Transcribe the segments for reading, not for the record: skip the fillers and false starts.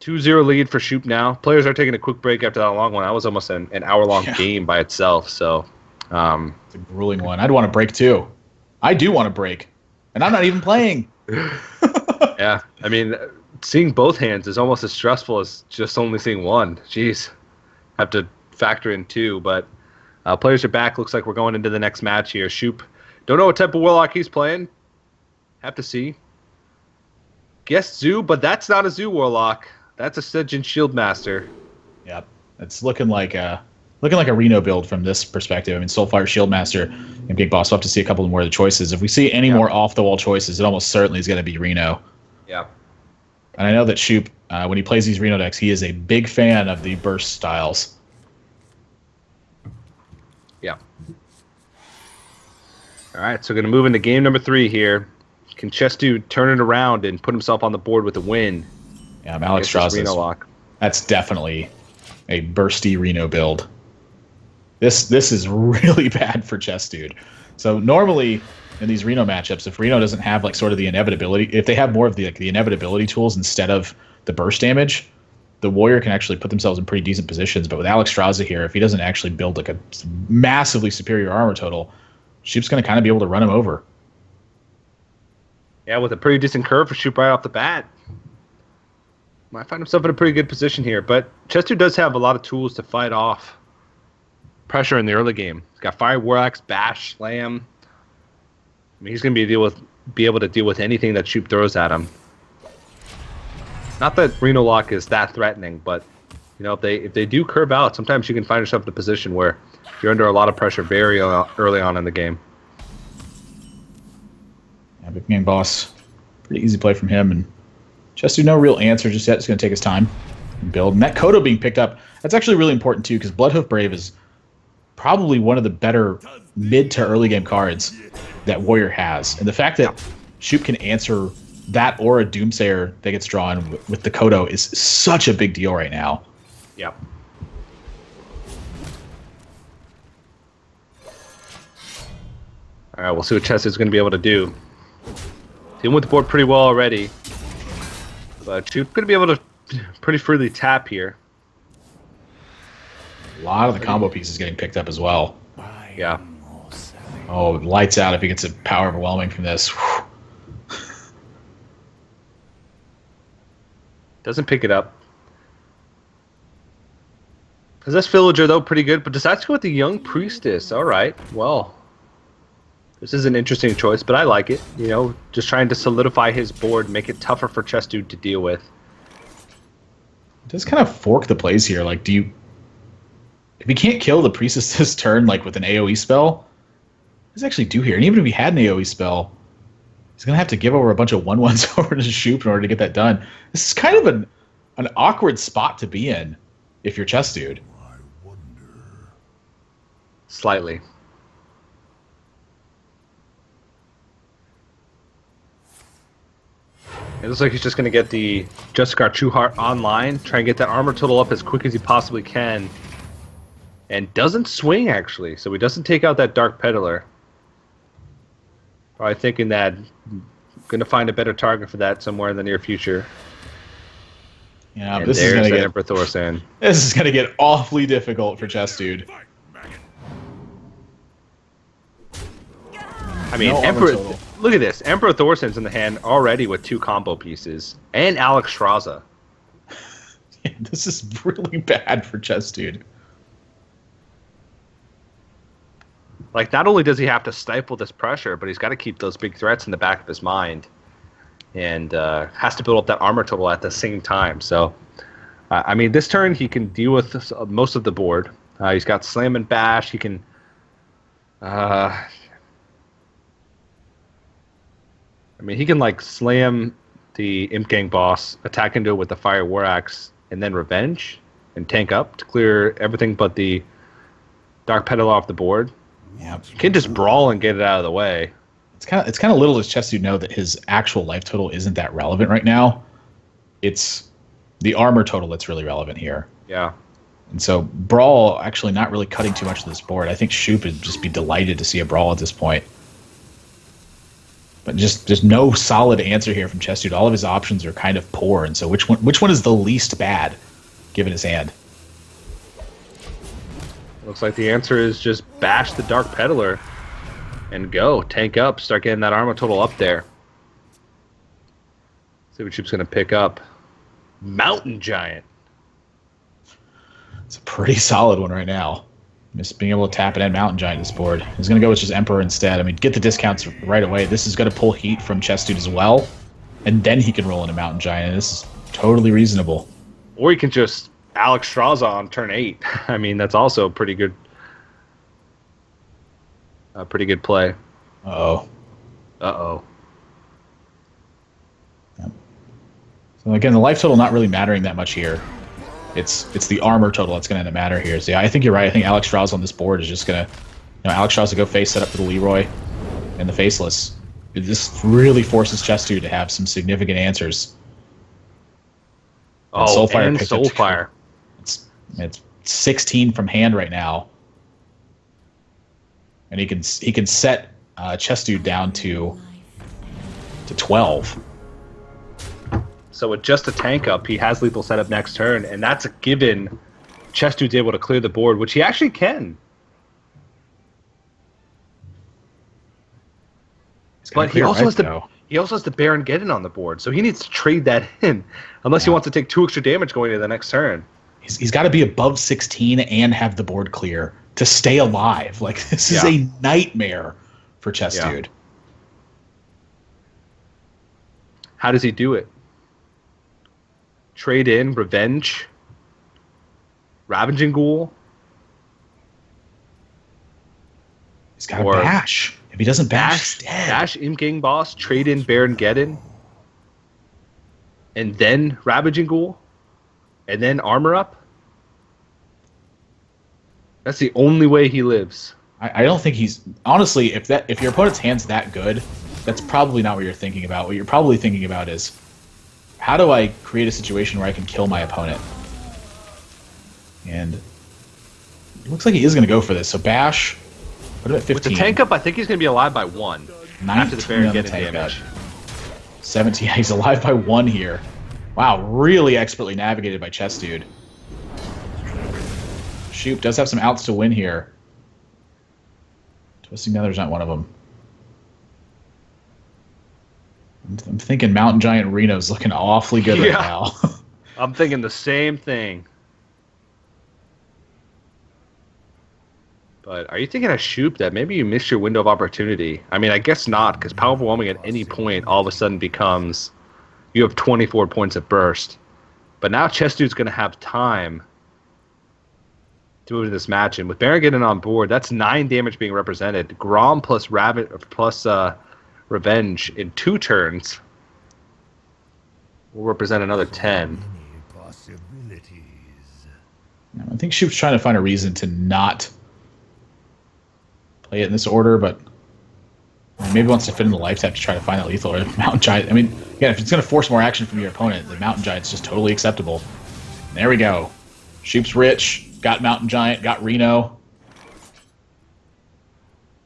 2-0 lead for Shoop now. Players are taking a quick break after that long one. That was almost an hour-long game by itself. So it's a grueling one. I'd want to break too. I do want to break, and I'm not even playing. Yeah, I mean, seeing both hands is almost as stressful as just only seeing one. Jeez, have to factor in two. But players are back. Looks like we're going into the next match here. Shoop, don't know what type of Warlock he's playing. Have to see. Guess Zoo, but that's not a Zoo Warlock. That's a Stygian Shieldmaster. Yep, it's looking like a Reno build from this perspective. I mean, Soulfire Shieldmaster and Big Boss. We'll have to see a couple more of the choices. If we see any more off-the-wall choices, it almost certainly is going to be Reno. Yeah. And I know that Shoop, when he plays these Reno decks, he is a big fan of the burst styles. Yeah. All right, so we're going to move into game number 3 here. Can Chessdude turn it around and put himself on the board with a win? Yeah, Alex Straza. That's definitely a bursty Reno build. This is really bad for Chessdude. So normally in these Reno matchups, if Reno doesn't have like sort of the inevitability, if they have more of the inevitability tools instead of the burst damage, the Warrior can actually put themselves in pretty decent positions. But with Alex Straza here, if he doesn't actually build like a massively superior armor total, Shoop's going to kind of be able to run him over. Yeah, with a pretty decent curve for Shoop right off the bat. Might find himself in a pretty good position here, but Chessdude does have a lot of tools to fight off pressure in the early game. He's got Fire War Axe, Bash, Slam. I mean, he's going to be able to deal with anything that Shoop throws at him. Not that Reno Lock is that threatening, but you know, if they do curve out, sometimes you can find yourself in a position where you're under a lot of pressure very early on in the game. Yeah, Big Gang Boss, pretty easy play from him, and Chessdude, no real answer just yet. It's going to take his time and build. And that Kodo being picked up, that's actually really important too, because Bloodhoof Brave is probably one of the better mid to early game cards that Warrior has. And the fact that Shoop can answer that or a Doomsayer that gets drawn with the Kodo is such a big deal right now. Yep. All right, we'll see what Chessdude's going to be able to do. Dealing with the board pretty well already. But Shoop going to be able to pretty freely tap here. A lot of the combo pieces getting picked up as well. Yeah. Oh, lights out if he gets a power overwhelming from this. Doesn't pick it up. Possessed Villager, though, pretty good. But decides to go with the Young Priestess. All right. Well, this is an interesting choice, but I like it. You know, just trying to solidify his board, make it tougher for Chessdude to deal with. It does kind of fork the plays here. Like, if he can't kill the Priestess this turn, like with an AoE spell, what does he actually do here? And even if he had an AoE spell, he's going to have to give over a bunch of 1/1s over to Shoop in order to get that done. This is kind of an awkward spot to be in if you're Chessdude. Slightly. It looks like he's just going to get the Justicar True Heart online, try and get that armor total up as quick as he possibly can. And doesn't swing, actually, so he doesn't take out that Dark Peddler. Probably thinking that going to find a better target for that somewhere in the near future. Yeah, and this is going to get Emperor Thorsan. This is going to get awfully difficult for Chessdude. I mean, look at this. Emperor Thorsan's in the hand already with 2 combo pieces. And Alex Straza. Yeah, this is really bad for Chessdude. Like, not only does he have to stifle this pressure, but he's got to keep those big threats in the back of his mind. And has to build up that armor total at the same time. So, I mean, this turn he can deal with most of the board. He's got Slam and Bash. He can... I mean, he can, like, slam the Imp Gang boss, attack into it with the Fire War Axe, and then Revenge, and tank up to clear everything but the Dark Peddler off the board. Yeah, Can just brawl and get it out of the way. It's kind of little as Chessdude know that his actual life total isn't that relevant right now. It's the armor total that's really relevant here. Yeah. And so Brawl actually not really cutting too much of this board. I think Shoop would just be delighted to see a Brawl at this point. But just no solid answer here from Chessdude. All of his options are kind of poor, and so which one is the least bad, given his hand? Looks like the answer is just bash the Dark Peddler and go. Tank up, start getting that armor total up there. See what Shoop's going to pick up. Mountain Giant. It's a pretty solid one right now. Just being able to tap it and Mountain Giant this board. He's going to go with just Emperor instead. I mean, get the discounts right away. This is going to pull heat from Chessdude as well. And then he can roll into Mountain Giant. And this is totally reasonable. Or he can just Alex Straza on turn 8. I mean, that's also a pretty good play. Uh-oh. Uh-oh. Yep. So again, the life total not really mattering that much here. It's the armor total that's going to matter here. So yeah, I think you're right. I think Alex Strauss on this board is just going to, Alex Strauss to go face set up for the Leroy and the Faceless. This really forces Chessdude to have some significant answers. And Soulfire. It's 16 from hand right now, and he can set Chessdude down to 12. So with just a tank up, he has lethal setup next turn, and that's a given. Chessdude's able to clear the board, which he actually can. But he also has the Baron Geddon on the board, so he needs to trade that in, unless he wants to take 2 extra damage going into the next turn. He's got to be above 16 and have the board clear to stay alive. Like, this is a nightmare for Chessdude. Yeah. How does he do it? Trade in Revenge, Ravaging Ghoul. He's got to bash. If he doesn't bash, he's dead. Bash Imgang Boss, trade in Baron Geddon, and then Ravaging Ghoul, and then armor up. That's the only way he lives. I don't think he's honestly. If your opponent's hand's that good, that's probably not what you're thinking about. What you're probably thinking about is, how do I create a situation where I can kill my opponent? And it looks like he is going to go for this. So bash. What about 15? With the tank up, I think he's going to be alive by 1. After the Baron Geddon damage. 17. He's alive by 1 here. Wow, really expertly navigated by Chessdude. Shoop does have some outs to win here. Twisting Nether's not one of them. I'm thinking Mountain Giant Reno's looking awfully good right now. I'm thinking the same thing. But are you thinking of Shoop that maybe you missed your window of opportunity? I mean, I guess not, because Power Overwhelming at any point all of a sudden becomes you have 24 points at burst. But now Chessdude's going to have time to move into this match. And with Baron getting on board, that's 9 damage being represented. Grom plus Revenge in 2 turns will represent another 10. I think Shoop's trying to find a reason to not play it in this order, but maybe wants to fit in the life tap to try to find that lethal or Mountain Giant. I mean, again, if it's going to force more action from your opponent, the Mountain Giant's just totally acceptable. And there we go. Shoop's rich, got Mountain Giant, got Reno.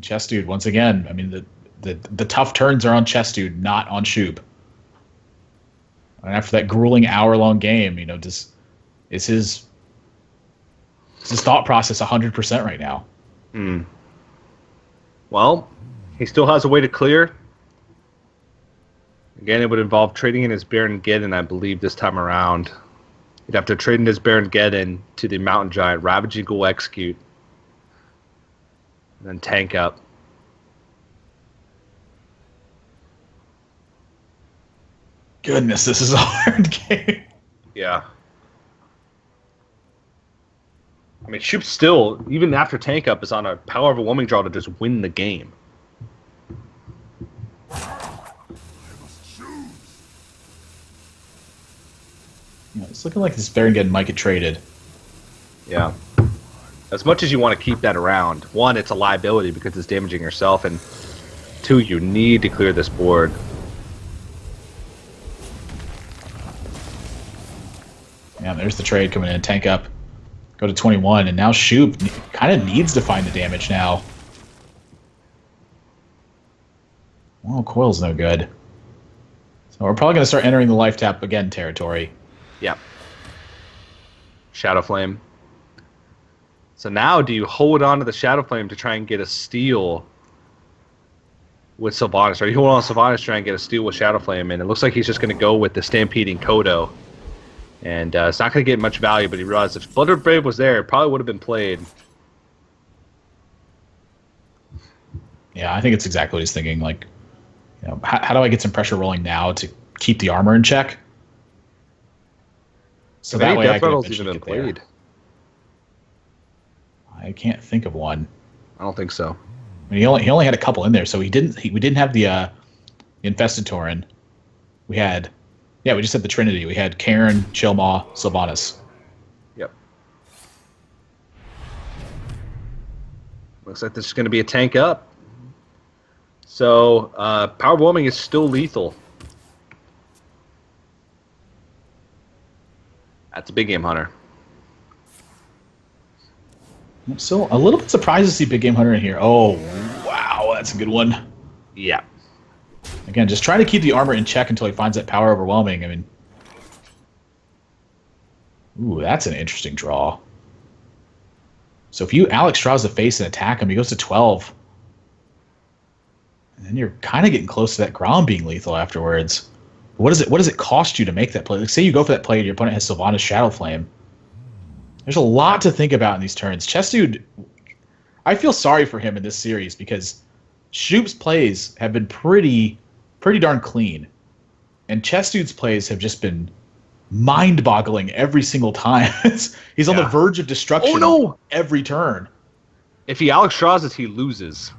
Chessdude, once again, I mean, the tough turns are on Chessdude, not on Shoop. And after that grueling hour-long game, is his thought process 100% right now? Well, he still has a way to clear. Again, it would involve trading in his Baron Geddon, I believe, this time around. He'd have to trade in his Baron Geddon to the Mountain Giant, Ravaging Ghoul execute, and then tank up. Goodness, this is a hard game. Yeah. I mean, Shoop still, even after tank up, is on a Power Overwhelming draw to just win the game. It's looking like this Baron Geddon might get traded. Yeah. As much as you want to keep that around, 1, it's a liability because it's damaging yourself, and 2, you need to clear this board. Yeah, there's the trade coming in. Tank up. Go to 21, and now Shoop kind of needs to find the damage now. Well, Coil's no good. So we're probably going to start entering the life tap again territory. Yep. Shadow Flame. So now do you hold on to the Shadow Flame to try and get a steal with Sylvanas? Or you hold on to Sylvanas to try and get a steal with Shadow Flame? And it looks like he's just going to go with the Stampeding Kodo. And it's not going to get much value, but he realized if Bloodred Brave was there, it probably would have been played. Yeah, I think it's exactly what he's thinking. Like, you know, how do I get some pressure rolling now to keep the armor in check? So that way I can eventually get played. I can't think of one. I don't think so. I mean, he only had a couple in there, so we didn't have the Infested Tauren. We just had the Trinity. We had Karin, Chillmaw, Sylvanas. Yep. Looks like this is going to be a tank up. So, Power Overwhelming is still lethal. That's a big game hunter. I'm still a little bit surprised to see Big Game Hunter in here. Oh, wow, that's a good one. Yeah. Again, just trying to keep the armor in check until he finds that Power Overwhelming. I mean, ooh, that's an interesting draw. So if you Alex draws the face and attack him, he goes to 12. And then you're kind of getting close to that Grom being lethal afterwards. What does it cost you to make that play? Like, say you go for that play and your opponent has Sylvanas Shadow Flame. There's a lot to think about in these turns. Chessdude, I feel sorry for him in this series because Shoop's plays have been pretty darn clean. And Chessdude's plays have just been mind-boggling every single time. He's on the verge of destruction every turn. If he Alex draws it, he loses.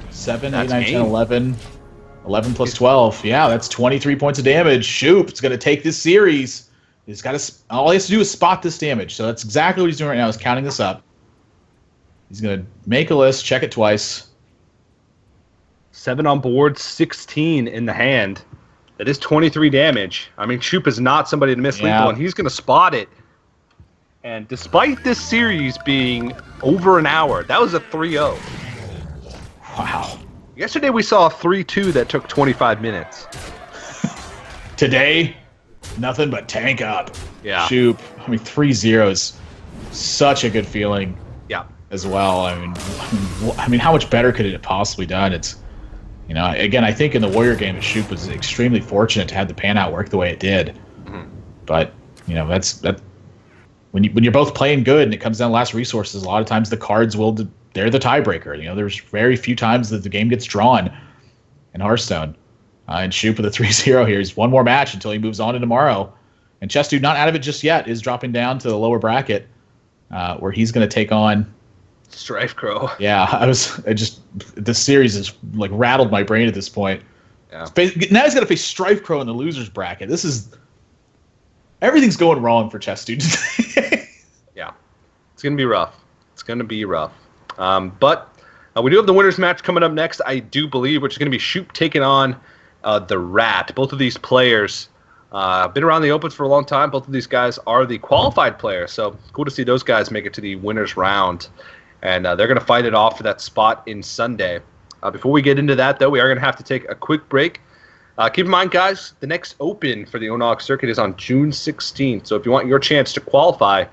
7, 8, 9, 10, 11. 11 plus 12. Yeah, that's 23 points of damage. Shoop is going to take this series. He's got to. All he has to do is spot this damage. So that's exactly what he's doing right now. Is counting this up. He's going to make a list, check it twice. 7 on board, 16 in the hand. That is 23 damage. I mean, Shoop is not somebody to miss lethal, and he's going to spot it. And despite this series being over an hour, that was a 3-0. Wow. Yesterday we saw a 3-2 that took 25 minutes. Today, nothing but tank up. Yeah. Shoop. I mean, 3-0 is such a good feeling. Yeah. As well. I mean, how much better could it have possibly done? It's, you know, again, I think in the Warrior game, Shoop was extremely fortunate to have the pan out work the way it did. Mm-hmm. But, you know, that when you're both playing good and it comes down to last resources, a lot of times the cards they're the tiebreaker. You know, there's very few times that the game gets drawn in Hearthstone. And Shoop with a 3-0 here. He's one more match until he moves on to tomorrow. And Chessdude, not out of it just yet, is dropping down to the lower bracket where he's going to take on Strife Crow. Yeah, this series has like rattled my brain at this point. Yeah. Now he's got to face Strife Crow in the losers bracket. Everything's going wrong for Chessdude today. Yeah, it's going to be rough. It's going to be rough. But we do have the winners match coming up next, I do believe, which is going to be Shoop taking on the Rat. Both of these players been around the Opens for a long time. Both of these guys are the qualified players, so cool to see those guys make it to the winners round. And they're going to fight it off for that spot in Sunday. Before we get into that, though, we are going to have to take a quick break. Keep in mind, guys, the next Open for the ONOG circuit is on June 16th. So if you want your chance to qualify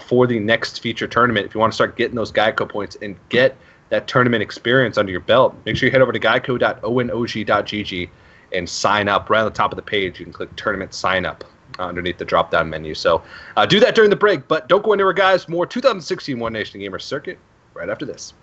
for the next feature tournament, if you want to start getting those Geico points and get that tournament experience under your belt, make sure you head over to geico.onog.gg and sign up. Right on the top of the page, you can click Tournament Sign Up underneath the drop-down menu. So do that during the break, but don't go anywhere, guys. More 2016 One Nation Gamer Circuit right after this.